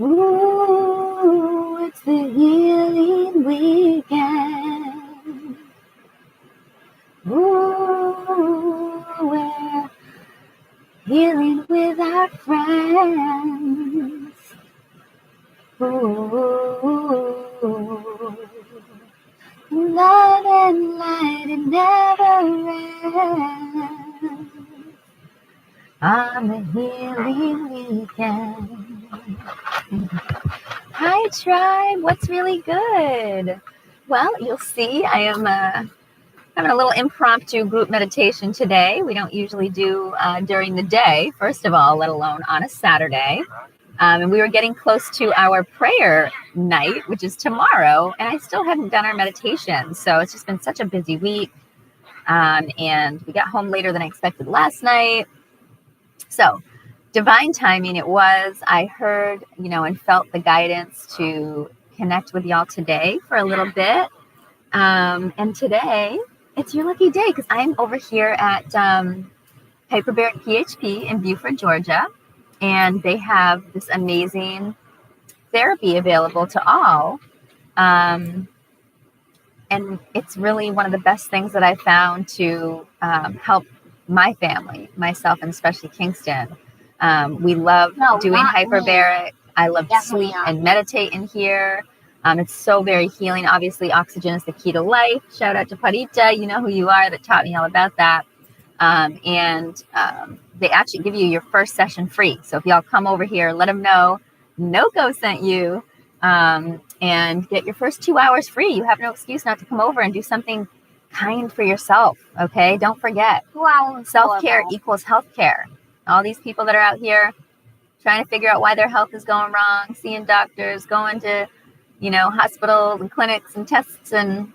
Ooh, it's the healing weekend. Ooh, we're healing with our friends. Ooh, love and light, it never ends. On the healing weekend. Hi, tribe. What's really good? Well, you'll see I am having a little impromptu group meditation today. We don't usually do during the day, first of all, let alone on a Saturday. And we were getting close to our prayer night, which is tomorrow, and I still hadn't done our meditation. So it's just been such a busy week. And we got home later than I expected last night. So divine timing it was. I heard, and felt the guidance to connect with y'all today for a little bit. And today, it's your lucky day because I'm over here at Hyperbaric PHP in Beaufort, Georgia. And they have this amazing therapy available to all. And it's really one of the best things that I found to help my family, myself, and especially Kingston. We love doing hyperbaric. I love to sleep and meditate in here. It's so very healing. Obviously, oxygen is the key to life. Shout out to Parita. You know who you are that taught me all about that. They actually give you your first session free. So if y'all come over here, let them know Noko sent you and get your first 2 hours free. You have no excuse not to come over and do something kind for yourself. Okay. Don't forget, self-care equals healthcare. All these people that are out here trying to figure out why their health is going wrong, seeing doctors, going to, hospitals and clinics and tests. And,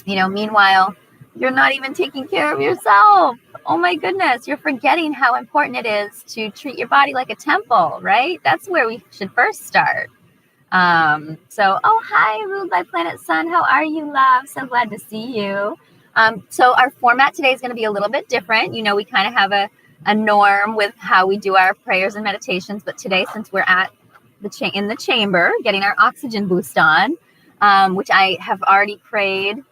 meanwhile, you're not even taking care of yourself. Oh my goodness. You're forgetting how important it is to treat your body like a temple, right? That's where we should first start. Hi, ruled by Planet Sun. How are you, love? So glad to see you. So our format today is going to be a little bit different. We kind of have a norm with how we do our prayers and meditations. But today, since we're at in the chamber, getting our oxygen boost on, which I have already prayed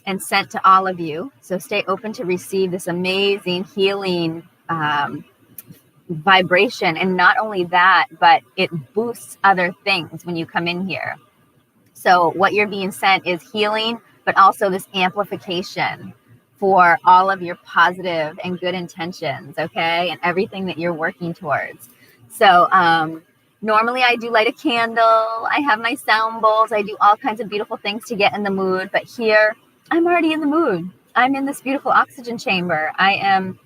and sent to all of you. So stay open to receive this amazing healing vibration. And not only that, but it boosts other things when you come in here. So what you're being sent is healing, but also this amplification for all of your positive and good intentions, okay? And everything that you're working towards. So normally I do light a candle. I have my sound bowls. I do all kinds of beautiful things to get in the mood. But here, I'm already in the mood. I'm in this beautiful oxygen chamber. I am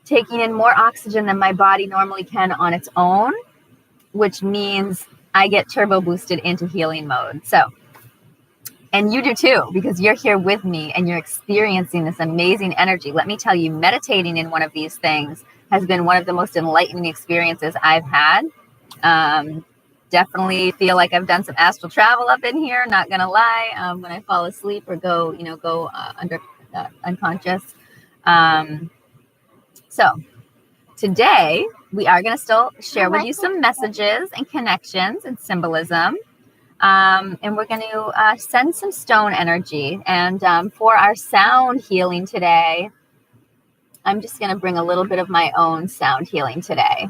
taking in more oxygen than my body normally can on its own, which means I get turbo boosted into healing mode. So, and you do too, because you're here with me and you're experiencing this amazing energy. Let me tell you, meditating in one of these things has been one of the most enlightening experiences I've had. Definitely feel like I've done some astral travel up in here, not gonna lie, when I fall asleep or go under unconscious. So today we are going to still share with you some messages and connections and symbolism. And we're going to send some stone energy. And for our sound healing today, I'm just going to bring a little bit of my own sound healing today.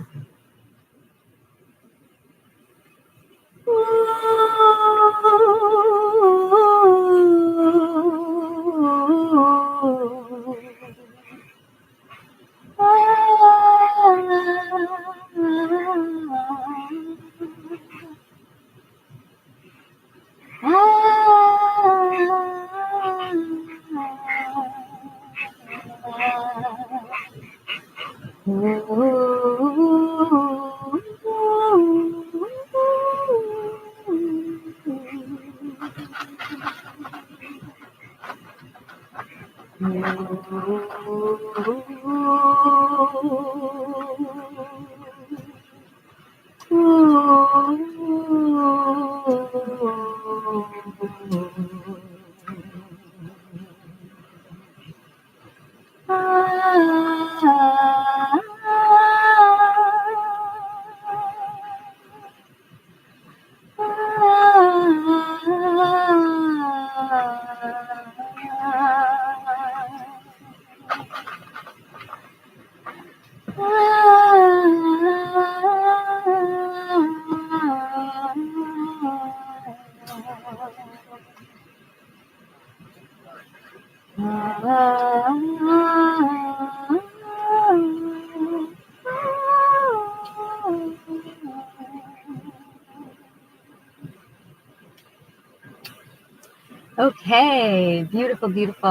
Okay, beautiful, beautiful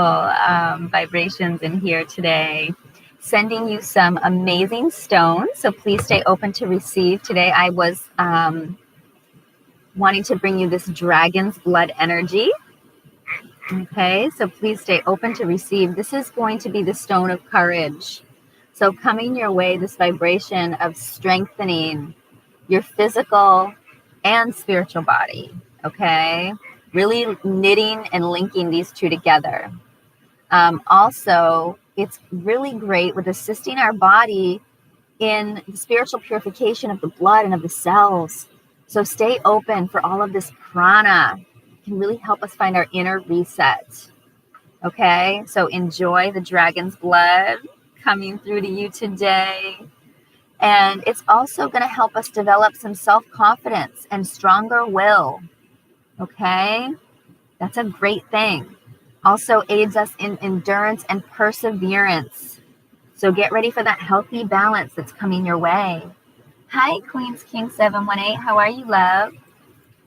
vibrations in here today. Sending you some amazing stones. So please stay open to receive. Today I was wanting to bring you this dragon's blood energy. Okay, so please stay open to receive. This is going to be the stone of courage. So coming your way, this vibration of strengthening your physical and spiritual body. Okay, really knitting and linking these two together. Also, it's really great with assisting our body in the spiritual purification of the blood and of the cells. So stay open for all of this prana. It can really help us find our inner reset. Okay, so enjoy the dragon's blood coming through to you today. And it's also going to help us develop some self-confidence and stronger will. Okay, that's a great thing. Also aids us in endurance and perseverance. So get ready for that healthy balance that's coming your way. Hi, Queens King 718. How are you, love?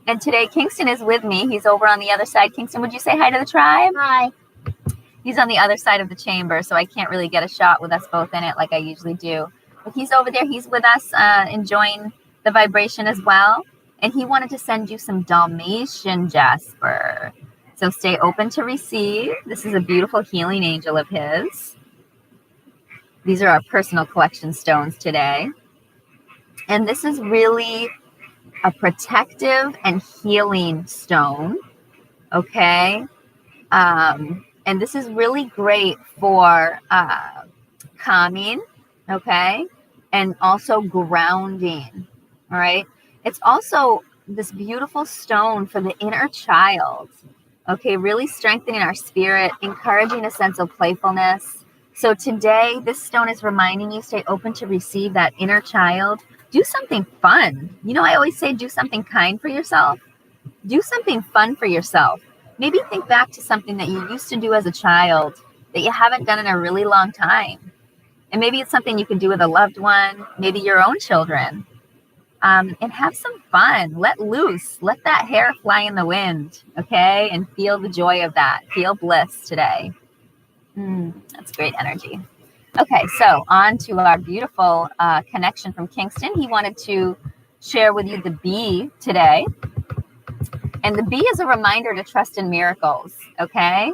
And today Kingston is with me. He's over on the other side. Kingston, would you say hi to the tribe? Hi. He's on the other side of the chamber, so I can't really get a shot with us both in it like I usually do. But he's over there. He's with us, enjoying the vibration as well. And he wanted to send you some Dalmatian Jasper. So stay open to receive. This is a beautiful healing angel of his. These are our personal collection stones today. And this is really a protective and healing stone. Okay. And this is really great for calming. Okay. And also grounding. All right. It's also this beautiful stone for the inner child. Okay, really strengthening our spirit, encouraging a sense of playfulness. So today, this stone is reminding you, stay open to receive that inner child. Do something fun. You know, I always say do something kind for yourself. Do something fun for yourself. Maybe think back to something that you used to do as a child that you haven't done in a really long time. And maybe it's something you can do with a loved one, maybe your own children. And have some fun. Let loose. Let that hair fly in the wind, okay? And feel the joy of that. Feel bliss today. That's great energy. Okay, so on to our beautiful connection from Kingston. He wanted to share with you the bee today. And the bee is a reminder to trust in miracles, okay?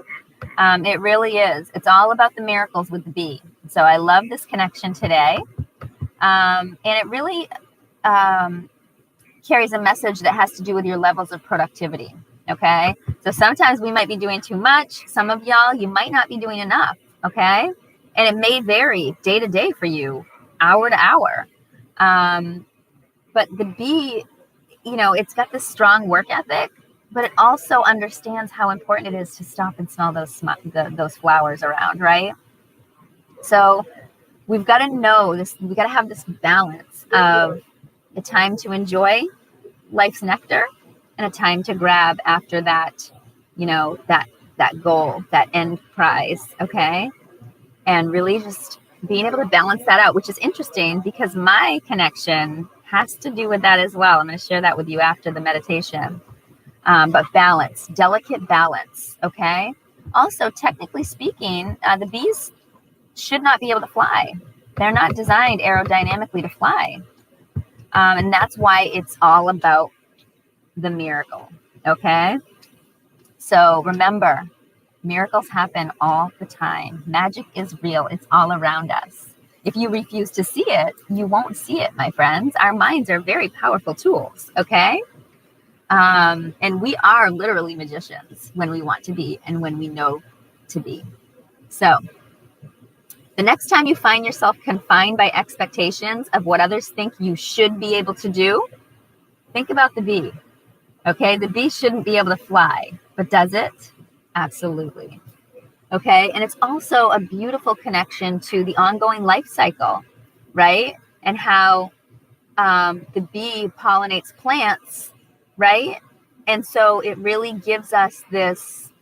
It really is. It's all about the miracles with the bee. So I love this connection today. And it really carries a message that has to do with your levels of productivity. Okay. So sometimes we might be doing too much. Some of y'all, you might not be doing enough. Okay. And it may vary day to day for you, hour to hour. But the bee, you know, it's got this strong work ethic, but it also understands how important it is to stop and smell those flowers around. Right. So we've got to know this. We've got to have this balance of a time to enjoy life's nectar and a time to grab after that, you know, that goal, that end prize. Okay. And really just being able to balance that out, which is interesting because my connection has to do with that as well. I'm going to share that with you after the meditation. But balance, delicate balance. Okay. Also, technically speaking, the bees should not be able to fly. They're not designed aerodynamically to fly. And that's why it's all about the miracle. Okay. So remember, miracles happen all the time. Magic is real. It's all around us. If you refuse to see it, you won't see it, my friends. Our minds are very powerful tools. Okay. And we are literally magicians when we want to be and when we know to be. So the next time you find yourself confined by expectations of what others think you should be able to do, think about the bee. Okay, the bee shouldn't be able to fly, but does it? Absolutely. Okay, and it's also a beautiful connection to the ongoing life cycle, right? And how the bee pollinates plants, right? And so it really gives us this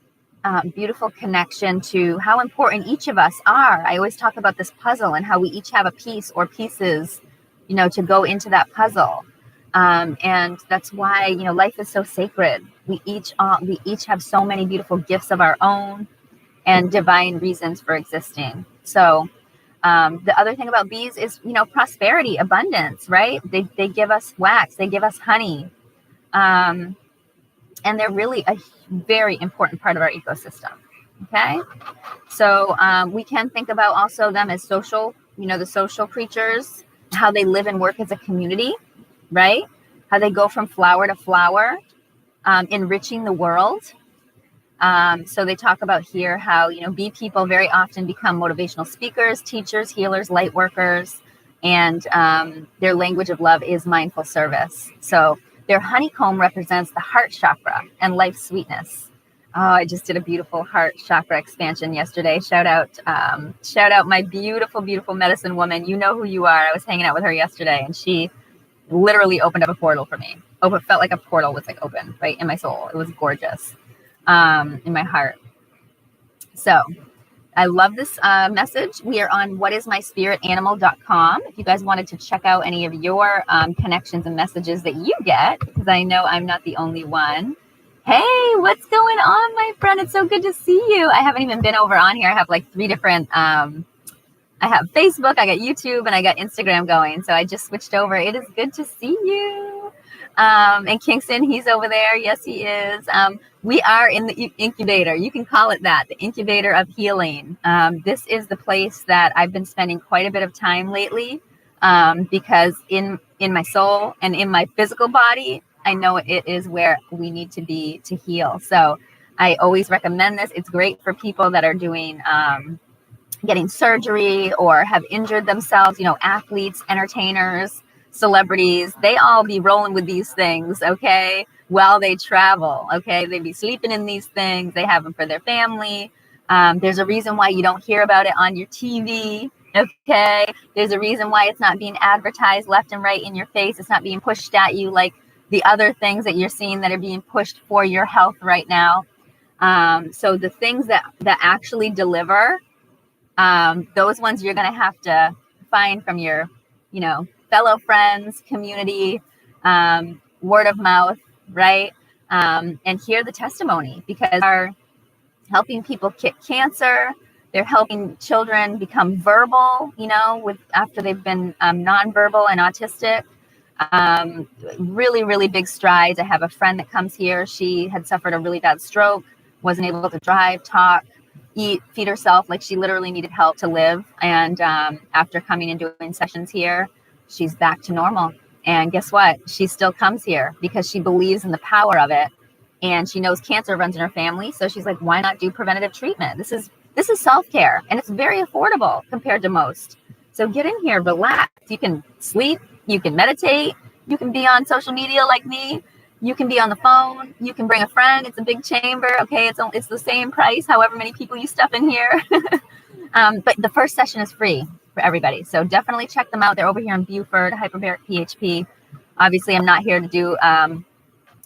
beautiful connection to how important each of us are. I always talk about this puzzle and how we each have a piece or pieces, you know, to go into that puzzle. And that's why, life is so sacred. We each have so many beautiful gifts of our own and divine reasons for existing. So the other thing about bees is, prosperity, abundance, right? They give us wax, they give us honey. And they're really a very important part of our ecosystem. Okay. So we can think about also them as social, the social creatures, how they live and work as a community, right? How they go from flower to flower, enriching the world. So they talk about here how, bee people very often become motivational speakers, teachers, healers, light workers, and their language of love is mindful service. So their honeycomb represents the heart chakra and life sweetness. Oh, I just did a beautiful heart chakra expansion yesterday. Shout out my beautiful, beautiful medicine woman. You know who you are. I was hanging out with her yesterday, and she literally opened up a portal for me. Oh, it felt like a portal was like open right in my soul. It was gorgeous, in my heart. So I love this message. We are on whatismyspiritanimal.com. If you guys wanted to check out any of your connections and messages that you get, because I know I'm not the only one. Hey, what's going on, my friend? It's so good to see you. I haven't even been over on here. I have like 3 different, I have Facebook, I got YouTube, and I got Instagram going. So I just switched over. It is good to see you. And Kingston, he's over there. Yes, he is. We are in the incubator. You can call it that, the Incubator of Healing. This is the place that I've been spending quite a bit of time lately, because in my soul and in my physical body, I know it is where we need to be to heal. So I always recommend this. It's great for people that are doing, getting surgery or have injured themselves, athletes, entertainers, celebrities. They all be rolling with these things, okay, while they travel, okay? They be sleeping in these things. They have them for their family. There's a reason why you don't hear about it on your TV, okay? There's a reason why it's not being advertised left and right in your face. It's not being pushed at you like the other things that you're seeing that are being pushed for your health right now. So the things that actually deliver, those ones you're going to have to find from your, fellow friends, community, word of mouth, right? And hear the testimony, because they're helping people kick cancer. They're helping children become verbal, after they've been nonverbal and autistic. Really, really big strides. I have a friend that comes here. She had suffered a really bad stroke, wasn't able to drive, talk, eat, feed herself. Like, she literally needed help to live. And after coming and doing sessions here, she's back to normal. And guess what? She still comes here because she believes in the power of it. And she knows cancer runs in her family. So she's like, why not do preventative treatment? This is self-care, and it's very affordable compared to most. So get in here, relax. You can sleep, you can meditate, you can be on social media like me, you can be on the phone, you can bring a friend. It's a big chamber, okay? It's the same price, however many people you stuff in here. But the first session is free for everybody. So definitely check them out. They're over here in Beaufort, Hyperbaric PHP. Obviously, I'm not here to do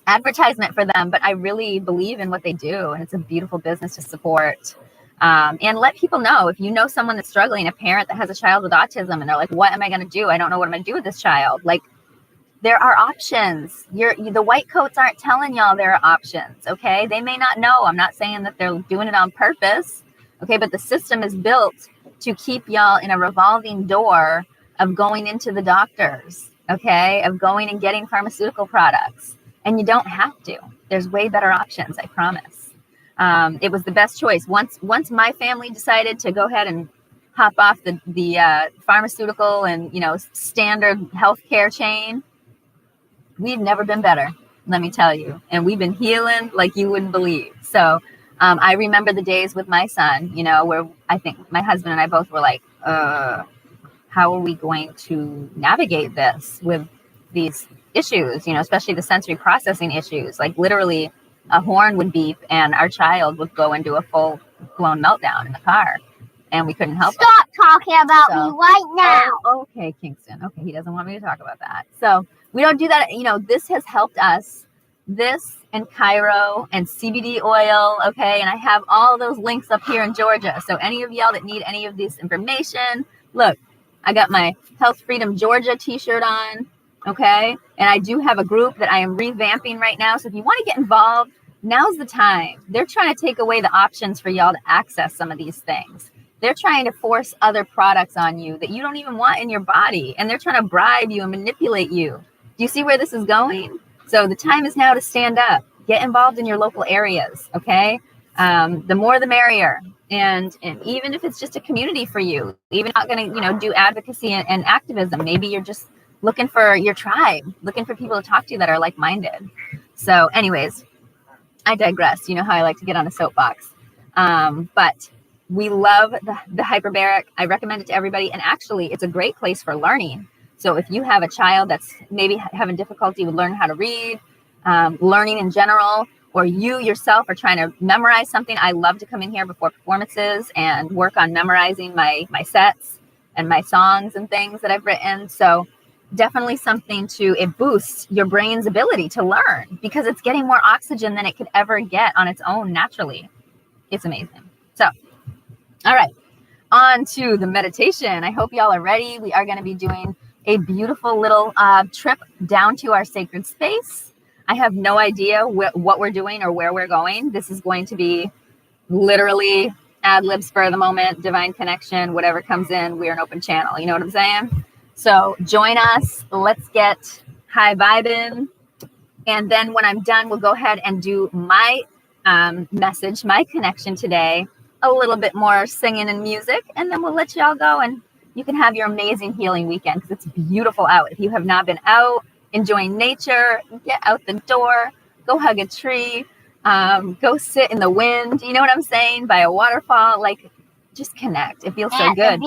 advertisement for them, but I really believe in what they do, and it's a beautiful business to support. And let people know, if you know someone that's struggling, a parent that has a child with autism, and they're like, what am I going to do? I don't know what I'm going to do with this child. Like, there are options. The white coats aren't telling y'all there are options, okay? They may not know. I'm not saying that they're doing it on purpose, okay? But the system is built to keep y'all in a revolving door of going into the doctors, okay? Of going and getting pharmaceutical products. And you don't have to. There's way better options, I promise. It was the best choice. Once my family decided to go ahead and hop off the pharmaceutical and, standard healthcare chain, we've never been better, let me tell you. And we've been healing like you wouldn't believe. So I remember the days with my son, where I think my husband and I both were like, how are we going to navigate this with these issues, especially the sensory processing issues? Like, literally a horn would beep and our child would go into a full-blown meltdown in the car, and we couldn't help it. Stop talking about me right now. Oh, okay, Kingston. Okay, he doesn't want me to talk about that. So we don't do that. This has helped us. This and Cairo and CBD oil, okay? And I have all those links up here in Georgia. So any of y'all that need any of this information, look, I got my Health Freedom Georgia t-shirt on. Okay. And I do have a group that I am revamping right now. So if you want to get involved, now's the time. They're trying to take away the options for y'all to access some of these things. They're trying to force other products on you that you don't even want in your body. And they're trying to bribe you and manipulate you. Do you see where this is going? So the time is now to stand up. Get involved in your local areas. Okay. The more the merrier. And even if it's just a community for you, even not going to, do advocacy and activism, maybe you're just looking for your tribe, looking for people to talk to that are like-minded. So anyways, I digress. You know how I like to get on a soapbox. But we love the hyperbaric. I recommend it to everybody. And actually, it's a great place for learning. So if you have a child that's maybe having difficulty with learning how to read, learning in general, or you yourself are trying to memorize something, I love to come in here before performances and work on memorizing my sets and my songs and things that I've written. So definitely something it boosts your brain's ability to learn because it's getting more oxygen than it could ever get on its own naturally. It's amazing. So, all right, on to the meditation. I hope y'all are ready. We are going to be doing a beautiful little trip down to our sacred space. I have no idea what we're doing or where we're going. This is going to be literally ad lib, spur of the moment, divine connection, whatever comes in, we're an open channel. You know what I'm saying? So join us. Let's get high vibing. And then when I'm done, we'll go ahead and do my message, my connection today, a little bit more singing and music. And then we'll let y'all go and you can have your amazing healing weekend because it's beautiful out. If you have not been out, enjoying nature, get out the door, go hug a tree, go sit in the wind, you know what I'm saying, by a waterfall, like just connect. It feels so good.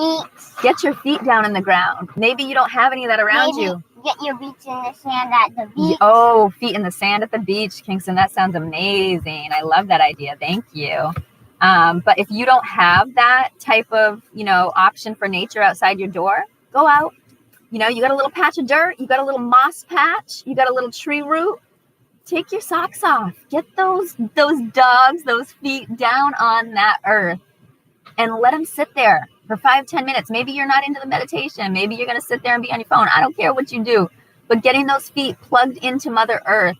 Get your feet down in the ground. Maybe you don't have any of that around you. Get your feet in the sand at the beach. Oh, feet in the sand at the beach, Kingston. That sounds amazing. I love that idea. Thank you. But if you don't have that type of, option for nature outside your door, go out. You got a little patch of dirt, you got a little moss patch, you got a little tree root. Take your socks off. Get those dogs, those feet down on that earth and let them sit there for 5-10 minutes. Maybe you're not into the meditation. Maybe you're going to sit there and be on your phone. I don't care what you do. But getting those feet plugged into Mother Earth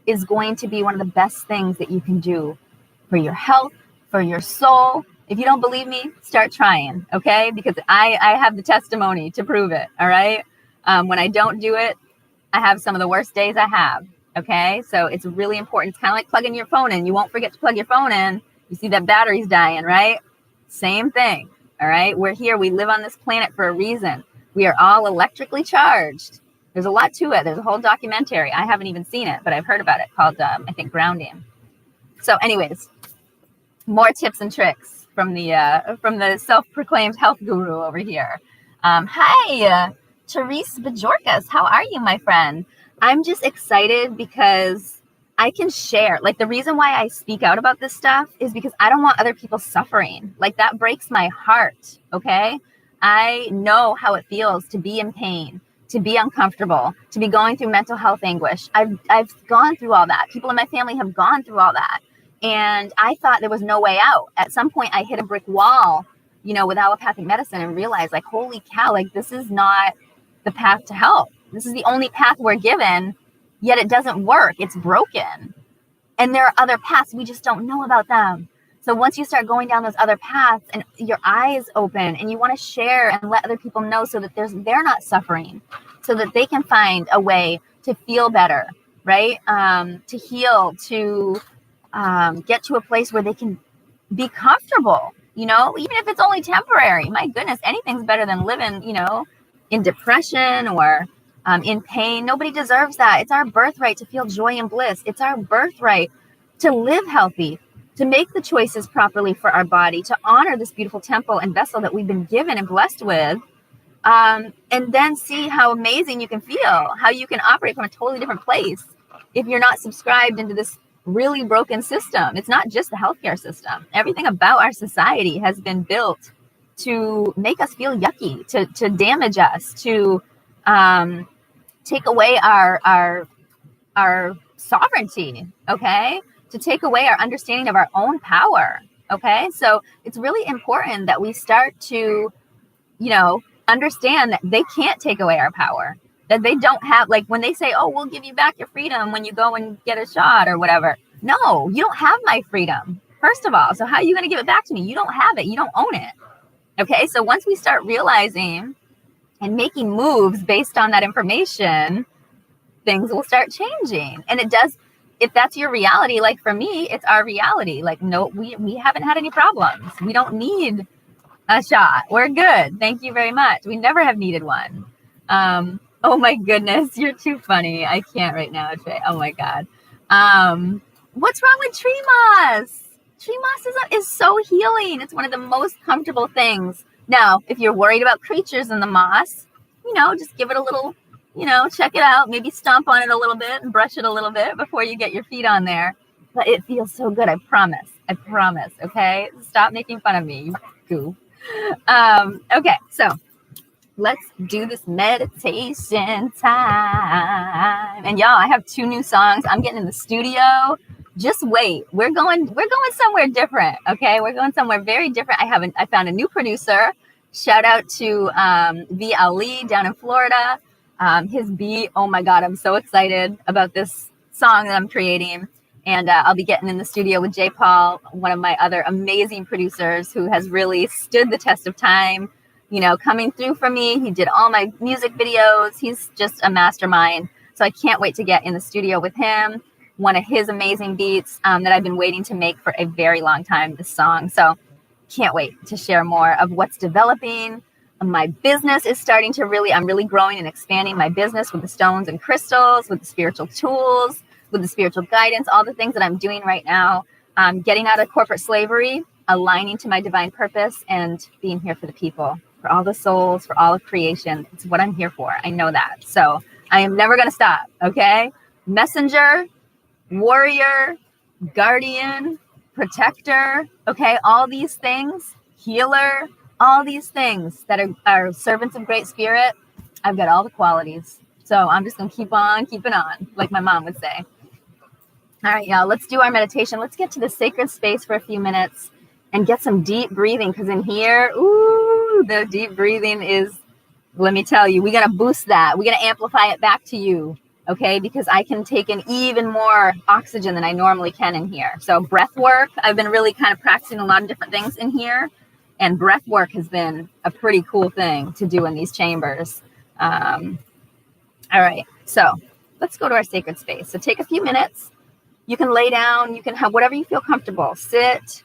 is going to be one of the best things that you can do for your health, for your soul. If you don't believe me, start trying, okay? Because I have the testimony to prove it, all right? When I don't do it, I have some of the worst days I have, okay? So it's really important. It's kind of like plugging your phone in. You won't forget to plug your phone in. You see that battery's dying, right? Same thing, all right? We're here. We live on this planet for a reason. We are all electrically charged. There's a lot to it. There's a whole documentary. I haven't even seen it, but I've heard about it called, I think, Grounding. So anyways, more tips and tricks from the self-proclaimed health guru over here. Hi, Therese Bajorkas. How are you, my friend? I'm just excited because I can share. Like, the reason why I speak out about this stuff is because I don't want other people suffering. Like, that breaks my heart, okay? I know how it feels to be in pain, to be uncomfortable, to be going through mental health anguish. I've gone through all that. People in my family have gone through all that. And I thought there was no way out. At some point, I hit a brick wall, with allopathic medicine and realized, like, holy cow, like, this is not the path to health. This is the only path we're given, yet it doesn't work. It's broken. And there are other paths. We just don't know about them. So once you start going down those other paths and your eyes open and you want to share and let other people know so that they're not suffering, so that they can find a way to feel better, right? To heal, to get to a place where they can be comfortable, even if it's only temporary. My goodness, anything's better than living, in depression or in pain. Nobody deserves that. It's our birthright to feel joy and bliss. It's our birthright to live healthy, to make the choices properly for our body, to honor this beautiful temple and vessel that we've been given and blessed with, and then see how amazing you can feel, how you can operate from a totally different place if you're not subscribed into this really broken system. It's not just the healthcare system. Everything about our society has been built to make us feel yucky, to damage us, to take away our sovereignty, okay? To take away our understanding of our own power, okay? So it's really important that we start to, understand that they can't take away our power, that they don't have, like when they say, oh, we'll give you back your freedom when you go and get a shot or whatever. No, you don't have my freedom, first of all. So how are you going to give it back to me? You don't have it. You don't own it. Okay, so once we start realizing and making moves based on that information, things will start changing. And it does, if that's your reality, like for me, it's our reality. Like, no, we haven't had any problems. We don't need a shot. We're good. Thank you very much. We never have needed one. Oh my goodness, you're too funny. I can't right now, Trey. Oh my God. What's wrong with tree moss? Tree moss is so healing. It's one of the most comfortable things. Now, if you're worried about creatures in the moss, just give it a little, check it out. Maybe stomp on it a little bit and brush it a little bit before you get your feet on there. But it feels so good. I promise. Okay. Stop making fun of me, you goof. Okay. So let's do this meditation time. And y'all, I have 2 new songs. I'm getting in the studio. Just wait. We're going somewhere different. Okay. We're going somewhere very different. I found a new producer. Shout out to V. Ali down in Florida. His beat. Oh my God. I'm so excited about this song that I'm creating. And I'll be getting in the studio with J. Paul, one of my other amazing producers who has really stood the test of time, coming through for me. He did all my music videos. He's just a mastermind. So I can't wait to get in the studio with him. One of his amazing beats that I've been waiting to make for a very long time, this song. So can't wait to share more of what's developing. My business is starting to I'm really growing and expanding my business with the stones and crystals, with the spiritual tools, with the spiritual guidance, all the things that I'm doing right now. Getting out of corporate slavery, aligning to my divine purpose, and being here for the people, for all the souls, for all of creation. It's what I'm here for. I know that. So I am never going to stop. Okay. Messenger, warrior, guardian, protector. Okay. All these things, healer, all these things that are servants of great spirit. I've got all the qualities. So I'm just going to keep on keeping on, like my mom would say. All right, y'all, let's do our meditation. Let's get to the sacred space for a few minutes and get some deep breathing, because in here, the deep breathing is, let me tell you, we're going to boost that. We're going to amplify it back to you, okay? Because I can take in even more oxygen than I normally can in here. So breath work, I've been really kind of practicing a lot of different things in here, and breath work has been a pretty cool thing to do in these chambers. All right, so let's go to our sacred space. So take a few minutes. You can lay down, you can have whatever you feel comfortable. Sit,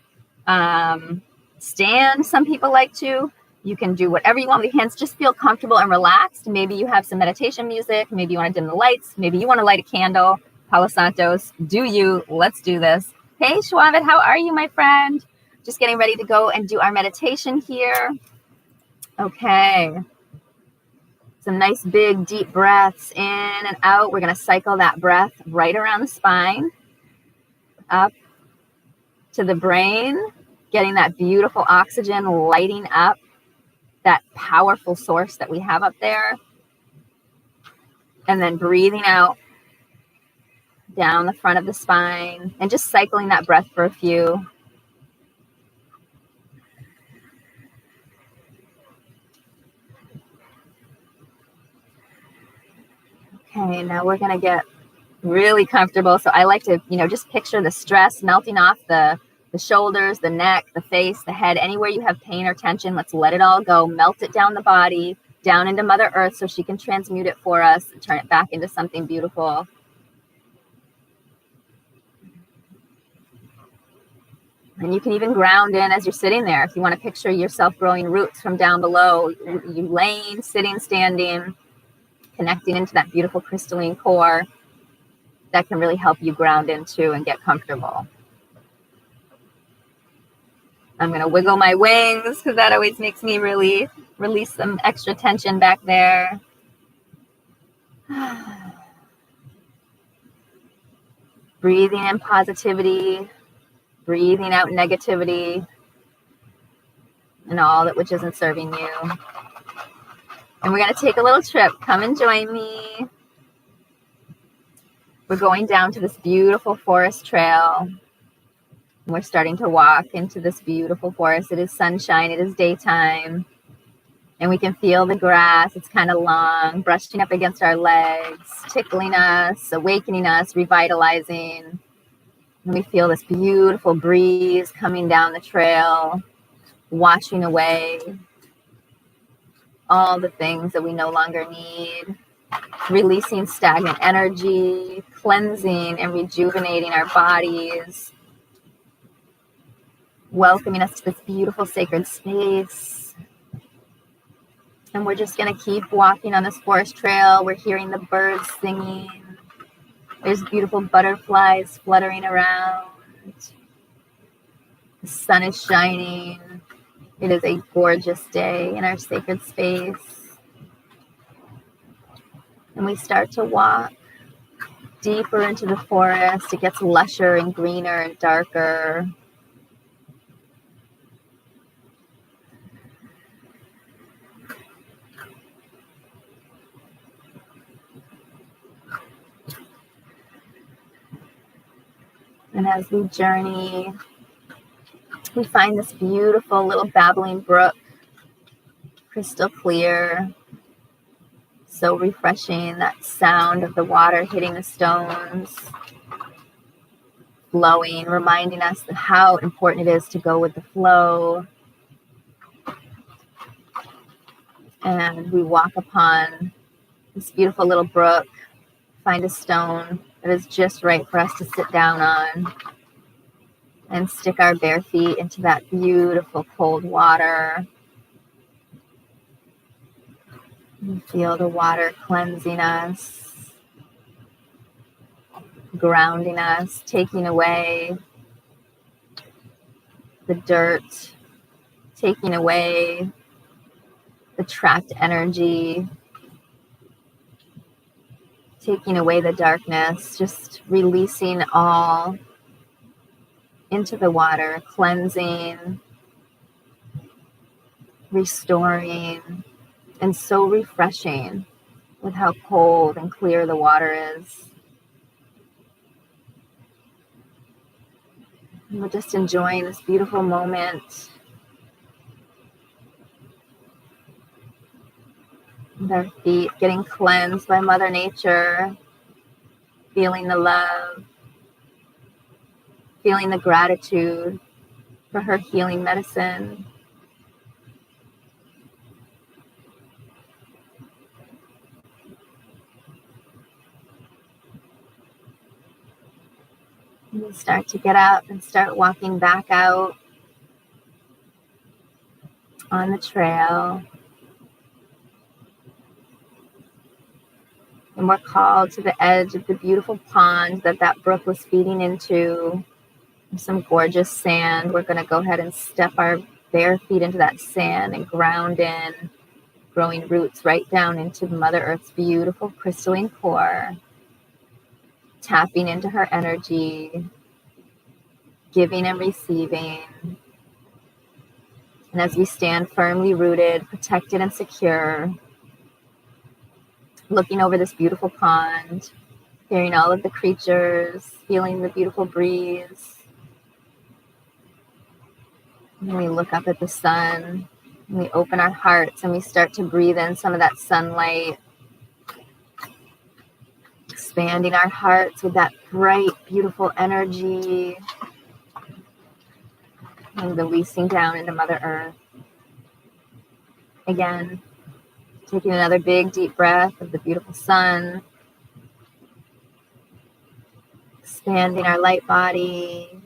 stand, some people like to. You can do whatever you want with your hands. Just feel comfortable and relaxed. Maybe you have some meditation music. Maybe you want to dim the lights. Maybe you want to light a candle. Palo Santos, do you. Let's do this. Hey, Shwavid, how are you, my friend? Just getting ready to go and do our meditation here. Okay. Some nice big deep breaths in and out. We're going to cycle that breath right around the spine, up to the brain, getting that beautiful oxygen lighting up that powerful source that we have up there. And then breathing out down the front of the spine and just cycling that breath for a few. Okay, now we're going to get really comfortable. So I like to, just picture the stress melting off the shoulders, the neck, the face, the head, anywhere you have pain or tension. Let's let it all go. Melt it down the body, down into Mother Earth so she can transmute it for us and turn it back into something beautiful. And you can even ground in as you're sitting there. If you want to picture yourself growing roots from down below, you laying, sitting, standing, connecting into that beautiful crystalline core that can really help you ground into and get comfortable. I'm going to wiggle my wings because that always makes me really release some extra tension back there. Breathing in positivity, breathing out negativity, and all that which isn't serving you. And we're going to take a little trip. Come and join me. We're going down to this beautiful forest trail. We're starting to walk into this beautiful forest. It is sunshine. It is daytime. And we can feel the grass. It's kind of long, brushing up against our legs, tickling us, awakening us, revitalizing. And we feel this beautiful breeze coming down the trail, washing away all the things that we no longer need, releasing stagnant energy, cleansing and rejuvenating our bodies, welcoming us to this beautiful sacred space. And we're just going to keep walking on this forest trail. We're hearing the birds singing. There's beautiful butterflies fluttering around. The sun is shining. It is a gorgeous day in our sacred space. And we start to walk deeper into the forest. It gets lusher and greener and darker. And as we journey, we find this beautiful little babbling brook, crystal clear, so refreshing, that sound of the water hitting the stones, flowing, reminding us how important it is to go with the flow. And we walk upon this beautiful little brook, find a stone that is just right for us to sit down on, and stick our bare feet into that beautiful cold water. We feel the water cleansing us, grounding us, taking away the dirt, taking away the trapped energy, taking away the darkness, just releasing all into the water, cleansing, restoring, and so refreshing with how cold and clear the water is. And we're just enjoying this beautiful moment with our feet getting cleansed by Mother Nature, feeling the love, feeling the gratitude for her healing medicine. And we start to get up and start walking back out on the trail. And we're called to the edge of the beautiful pond that brook was feeding into. Some gorgeous sand. We're going to go ahead and step our bare feet into that sand and ground in, growing roots right down into Mother Earth's beautiful crystalline core, tapping into her energy, giving and receiving. And as we stand firmly rooted, protected and secure, looking over this beautiful pond, hearing all of the creatures, feeling the beautiful breeze. And we look up at the sun, and we open our hearts and we start to breathe in some of that sunlight, expanding our hearts with that bright, beautiful energy, and releasing down into Mother Earth. Again, taking another big, deep breath of the beautiful sun, expanding our light body.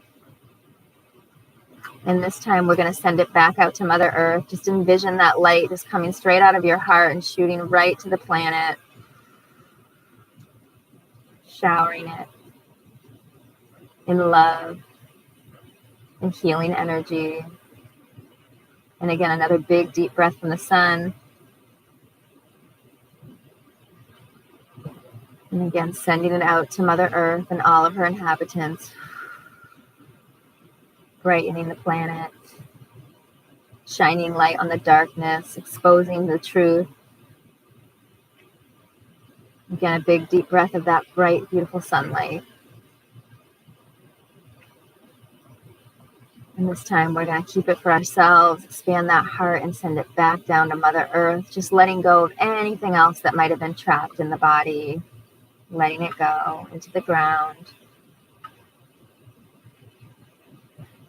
And this time we're going to send it back out to Mother Earth. Just envision that light just coming straight out of your heart and shooting right to the planet, showering it in love and healing energy. And again, another big, deep breath from the sun. And again, sending it out to Mother Earth and all of her inhabitants, brightening the planet, shining light on the darkness, exposing the truth. Again, a big, deep breath of that bright, beautiful sunlight. And this time we're going to keep it for ourselves, expand that heart and send it back down to Mother Earth, just letting go of anything else that might have been trapped in the body, letting it go into the ground.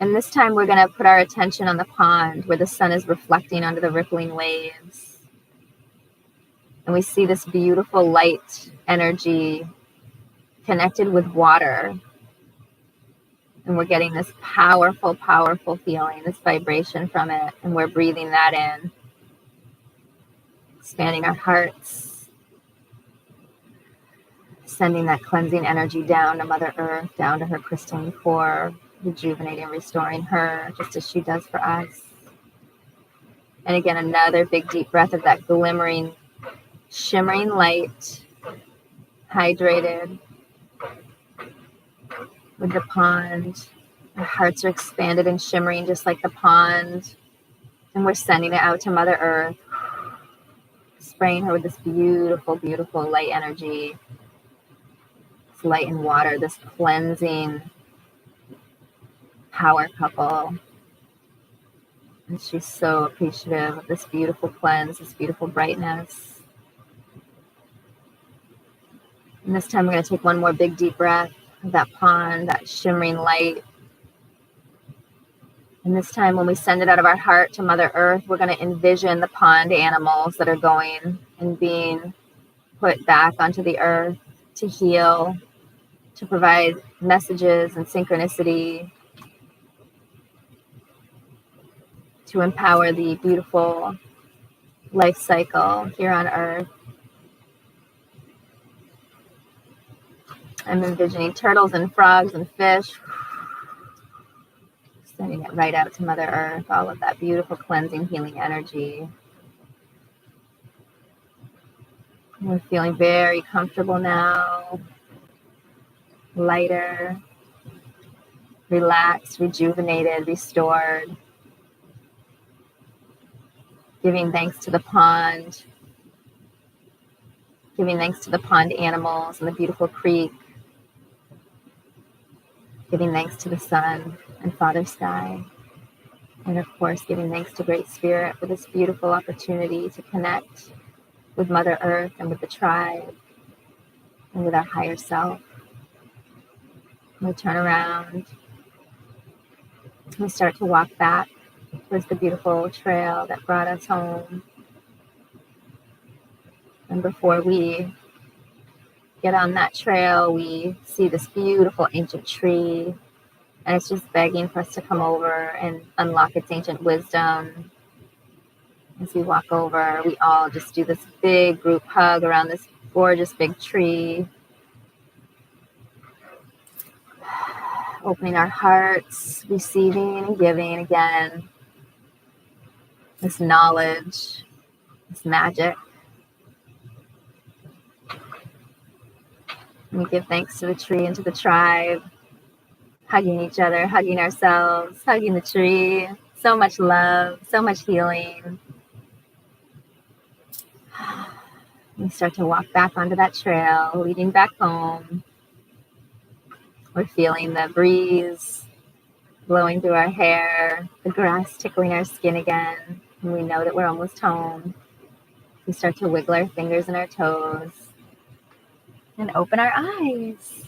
And this time we're going to put our attention on the pond where the sun is reflecting onto the rippling waves. And we see this beautiful light energy connected with water. And we're getting this powerful, powerful feeling, this vibration from it. And we're breathing that in, expanding our hearts, sending that cleansing energy down to Mother Earth, down to her crystalline core, rejuvenating, restoring her, just as she does for us. And again, another big deep breath of that glimmering, shimmering light, hydrated with the pond. Our hearts are expanded and shimmering just like the pond. And we're sending it out to Mother Earth, spraying her with this beautiful, beautiful light energy. This light and water, this cleansing power couple. And she's so appreciative of this beautiful cleanse, this beautiful brightness. And this time we're going to take one more big deep breath of that pond, that shimmering light. And this time when we send it out of our heart to Mother Earth, we're going to envision the pond animals that are going and being put back onto the earth to heal, to provide messages and synchronicity, to empower the beautiful life cycle here on earth. I'm envisioning turtles and frogs and fish, sending it right out to Mother Earth, all of that beautiful cleansing, healing energy. We're feeling very comfortable now, lighter, relaxed, rejuvenated, restored. Giving thanks to the pond, giving thanks to the pond animals and the beautiful creek, giving thanks to the sun and Father Sky, and of course giving thanks to Great Spirit for this beautiful opportunity to connect with Mother Earth and with the tribe and with our higher self. We turn around, we start to walk back towards the beautiful trail that brought us home. And before we get on that trail, we see this beautiful ancient tree, and it's just begging for us to come over and unlock its ancient wisdom. As we walk over, we all just do this big group hug around this gorgeous big tree, opening our hearts, receiving and giving again this knowledge, this magic. We give thanks to the tree and to the tribe, hugging each other, hugging ourselves, hugging the tree. So much love, so much healing. We start to walk back onto that trail, leading back home. We're feeling the breeze blowing through our hair, the grass tickling our skin again, and we know that we're almost home. We start to wiggle our fingers and our toes and open our eyes.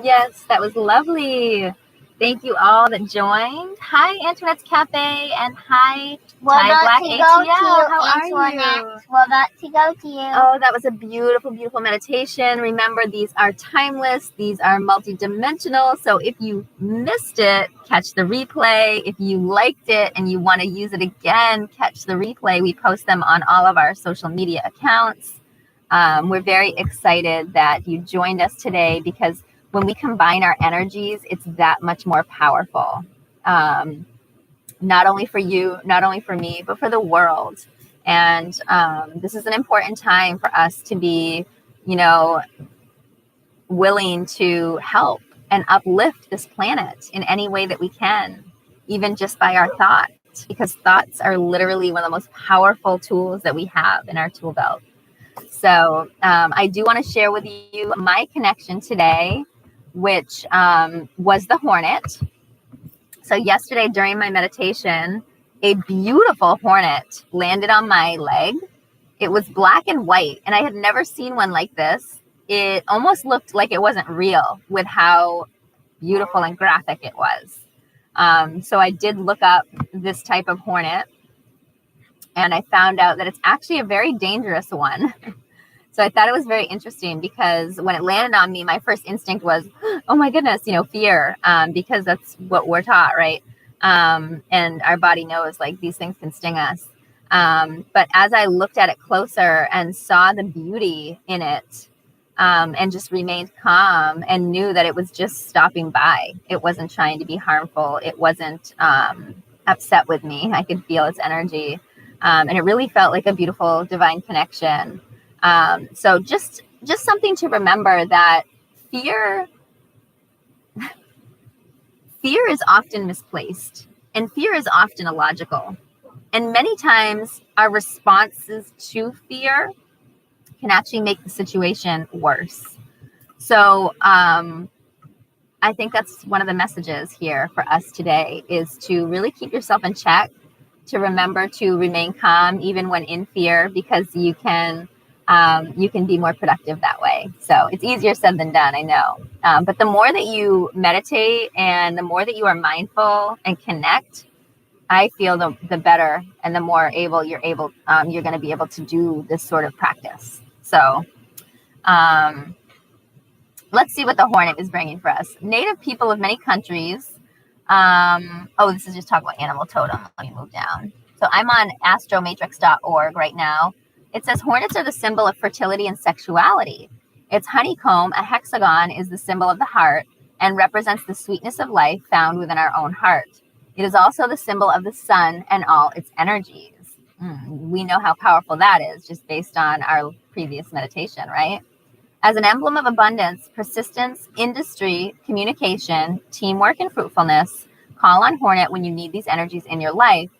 Yes, that was lovely. Thank you all that joined. Hi, Antoinette's Cafe, and hi, Thai Black ATL. How are you? We're about to go to you. Oh, that was a beautiful, beautiful meditation. Remember, these are timeless. These are multidimensional. So if you missed it, catch the replay. If you liked it and you want to use it again, catch the replay. We post them on all of our social media accounts. We're very excited that you joined us today, because when we combine our energies, it's that much more powerful. Not only for you, not only for me, but for the world. And this is an important time for us to be, willing to help and uplift this planet in any way that we can, even just by our thoughts, because thoughts are literally one of the most powerful tools that we have in our tool belt. So I do want to share with you my connection today, which was the hornet. So yesterday during my meditation, a beautiful hornet landed on my leg. It was black and white, and I had never seen one like this. It almost looked like it wasn't real with how beautiful and graphic it was. So I did look up this type of hornet, and I found out that it's actually a very dangerous one. So I thought it was very interesting because when it landed on me, my first instinct was, oh my goodness, fear, because that's what we're taught, right? And our body knows like these things can sting us. But as I looked at it closer and saw the beauty in it, and just remained calm and knew that it was just stopping by. It wasn't trying to be harmful. It wasn't upset with me. I could feel its energy. And it really felt like a beautiful divine connection. So just something to remember that fear is often misplaced, and fear is often illogical. And many times our responses to fear can actually make the situation worse. So I think that's one of the messages here for us today, is to really keep yourself in check, to remember to remain calm even when in fear, because you can be more productive that way. So it's easier said than done, I know. But the more that you meditate and the more that you are mindful and connect, I feel the better and the more you're going to be able to do this sort of practice. So let's see what the hornet is bringing for us. Native people of many countries. This is just talking about animal totem. Let me move down. So I'm on astromatrix.org right now. It says hornets are the symbol of fertility and sexuality. Its honeycomb, a hexagon, is the symbol of the heart and represents the sweetness of life found within our own heart. It is also the symbol of the sun and all its energies. We know how powerful that is just based on our previous meditation, right? As an emblem of abundance, persistence, industry, communication, teamwork, and fruitfulness, call on hornet when you need these energies in your life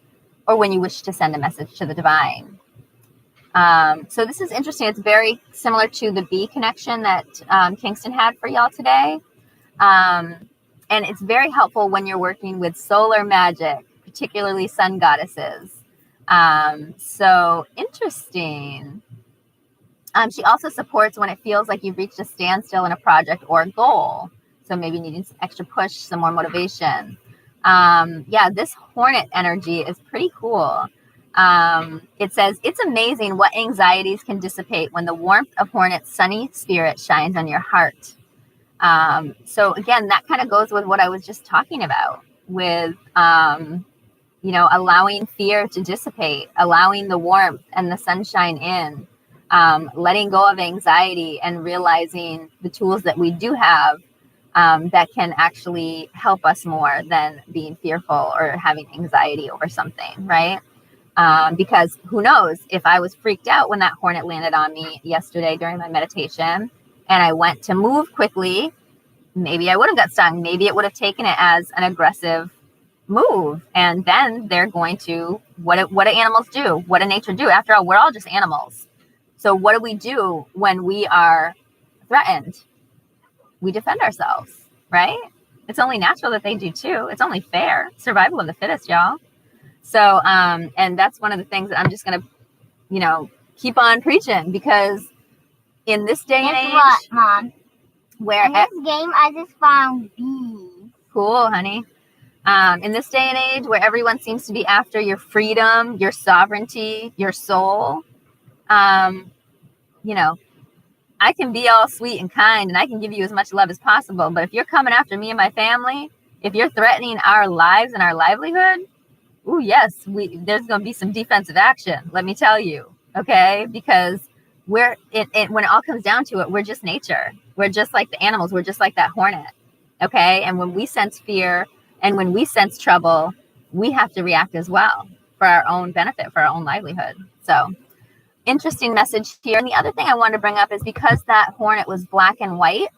or when you wish to send a message to the divine. So this is interesting. It's very similar to the bee connection that Kingston had for y'all today. And it's very helpful when you're working with solar magic, particularly sun goddesses. So interesting. She also supports when it feels like you've reached a standstill in a project or a goal. So maybe needing some extra push, some more motivation. This hornet energy is pretty cool. It says, it's amazing what anxieties can dissipate when the warmth of hornet's sunny spirit shines on your heart. So again, that kind of goes with what I was just talking about with, allowing fear to dissipate, allowing the warmth and the sunshine in, letting go of anxiety and realizing the tools that we do have that can actually help us more than being fearful or having anxiety over something, right? Because who knows, if I was freaked out when that hornet landed on me yesterday during my meditation and I went to move quickly, maybe I would have got stung. Maybe it would have taken it as an aggressive move. And then they're going to, what do animals do? What do nature do? After all, we're all just animals. So what do we do when we are threatened? We defend ourselves, right? It's only natural that they do too. It's only fair. Survival of the fittest, y'all. So, and that's one of the things that I'm just going to, keep on preaching, because in this day and age, what, Mom? Where in this game, I just found bees. Cool, honey. In this day and age where everyone seems to be after your freedom, your sovereignty, your soul, I can be all sweet and kind and I can give you as much love as possible. But if you're coming after me and my family, if you're threatening our lives and our livelihood, yes, there's going to be some defensive action, let me tell you. Okay? Because when it all comes down to it, we're just nature. We're just like the animals. We're just like that hornet. Okay? And when we sense fear and when we sense trouble, we have to react as well for our own benefit, for our own livelihood. So interesting message here. And the other thing I wanted to bring up is because that hornet was black and white,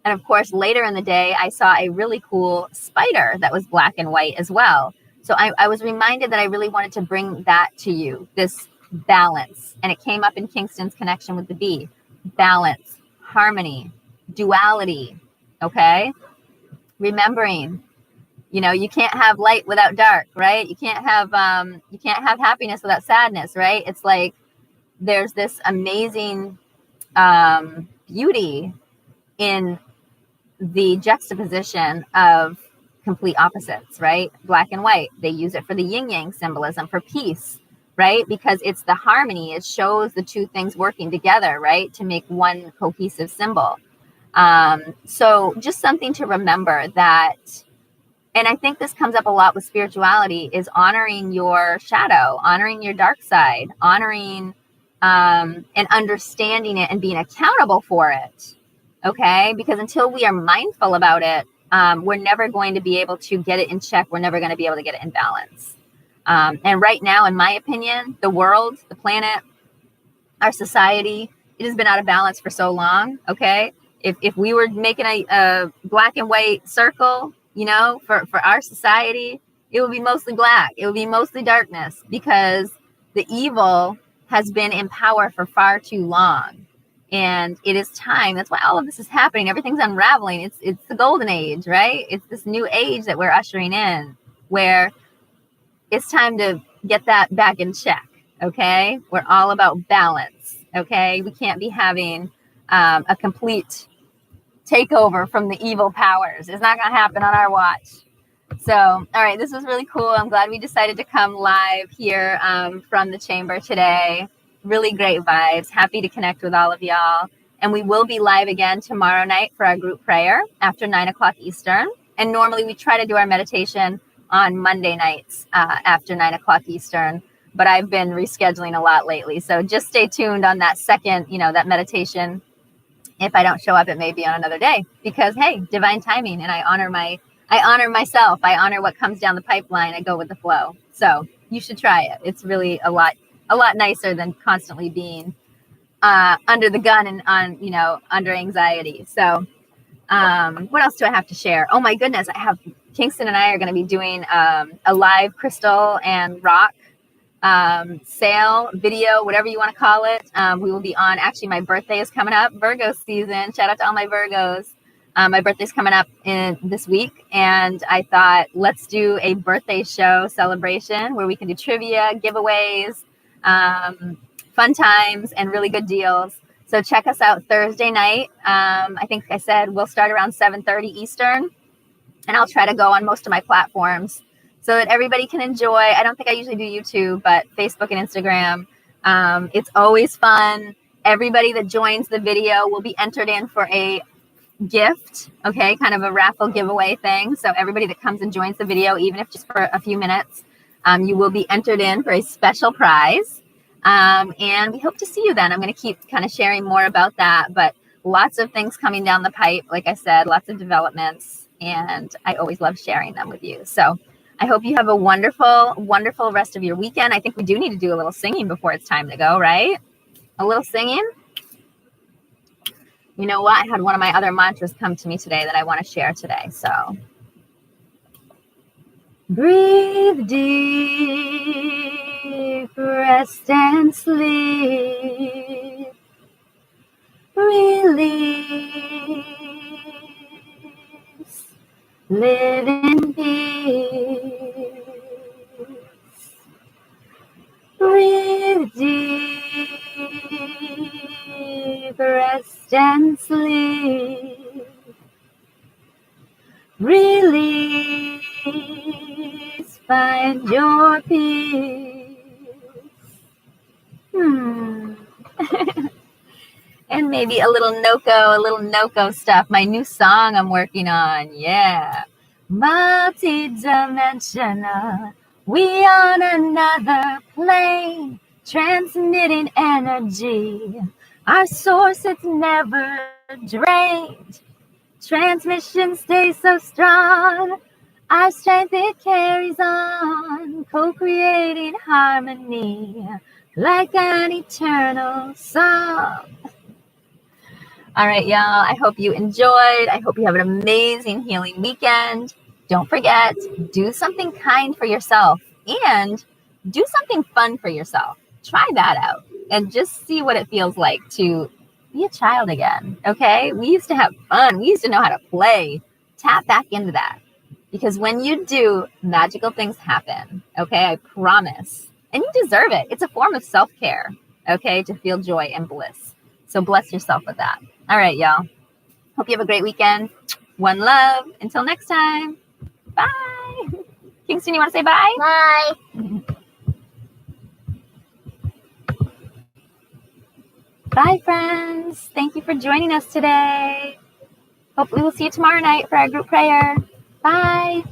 and of course, later in the day, I saw a really cool spider that was black and white as well. So I was reminded that I really wanted to bring that to you, this balance. And it came up in Kingston's connection with the bee. Balance, harmony, duality, okay? Remembering You know, you can't have light without dark, right? You can't have happiness without sadness, right? It's like there's this amazing beauty in the juxtaposition of complete opposites, right? Black and white. They use it for the yin yang symbolism, for peace, right? Because it's the harmony. It shows the two things working together, right? To make one cohesive symbol. So just something to remember that, and I think this comes up a lot with spirituality, is honoring your shadow, honoring your dark side, honoring and understanding it and being accountable for it. Okay. Because until we are mindful about it, we're never going to be able to get it in check. We're never going to be able to get it in balance. And right now, in my opinion, the world, the planet, our society, it has been out of balance for so long. Okay. If we were making a black and white circle, you know, for our society, it would be mostly black. It would be mostly darkness, because the evil has been in power for far too long. And it is time. That's why all of this is happening. Everything's unraveling. It's the golden age, right? It's this new age that we're ushering in, where it's time to get that back in check. Okay. We're all about balance. Okay. We can't be having a complete takeover from the evil powers. It's not going to happen on our watch. So, all right, this was really cool. I'm glad we decided to come live here from the chamber today. Really great vibes. Happy to connect with all of y'all. And we will be live again tomorrow night for our group prayer after 9 o'clock Eastern. And normally we try to do our meditation on Monday nights after 9 o'clock Eastern. But I've been rescheduling a lot lately. So just stay tuned on that second, that meditation. If I don't show up, it may be on another day, because, hey, divine timing. And I honor myself. I honor what comes down the pipeline. I go with the flow. So you should try it. It's really a lot nicer than constantly being under the gun and under anxiety. So what else do I have to share? Oh my goodness. Kingston and I are going to be doing a live crystal and rock sale, video, whatever you want to call it. We will be on, actually my birthday is coming up, Virgo season. Shout out to all my Virgos. My birthday's coming up this week, and I thought, let's do a birthday show celebration where we can do trivia, giveaways, fun times, and really good deals. So check us out Thursday night. I think I said we'll start around 7:30 Eastern, and I'll try to go on most of my platforms so that everybody can enjoy. I don't think I usually do YouTube, but Facebook and Instagram. It's always fun. Everybody that joins the video will be entered in for a gift, okay, kind of a raffle giveaway thing. So everybody that comes and joins the video, even if just for a few minutes, you will be entered in for a special prize. And we hope to see you then. I'm going to keep kind of sharing more about that, but lots of things coming down the pipe. Like I said, lots of developments, and I always love sharing them with you. So I hope you have a wonderful, wonderful rest of your weekend. I think we do need to do a little singing before it's time to go, right? A little singing. You know what? I had one of my other mantras come to me today that I want to share today. So breathe deep, rest and sleep. Release, live in peace. Breathe deep, rest and sleep. Release, find your peace. And maybe a little Noko stuff. My new song I'm working on. Yeah. Multi-dimensional. We on another plane, transmitting energy. Our source, it's never drained. Transmission stays so strong. Our strength, it carries on, co-creating harmony like an eternal song. All right, y'all. I hope you enjoyed. I hope you have an amazing healing weekend. Don't forget, do something kind for yourself and do something fun for yourself. Try that out and just see what it feels like to be a child again. Okay? We used to have fun. We used to know how to play. Tap back into that. Because when you do, magical things happen. Okay, I promise. And you deserve it. It's a form of self-care, okay, to feel joy and bliss. So bless yourself with that. All right, y'all. Hope you have a great weekend. One love. Until next time. Bye. Kingston, you want to say bye? Bye. Bye, friends. Thank you for joining us today. Hopefully we'll see you tomorrow night for our group prayer. Bye.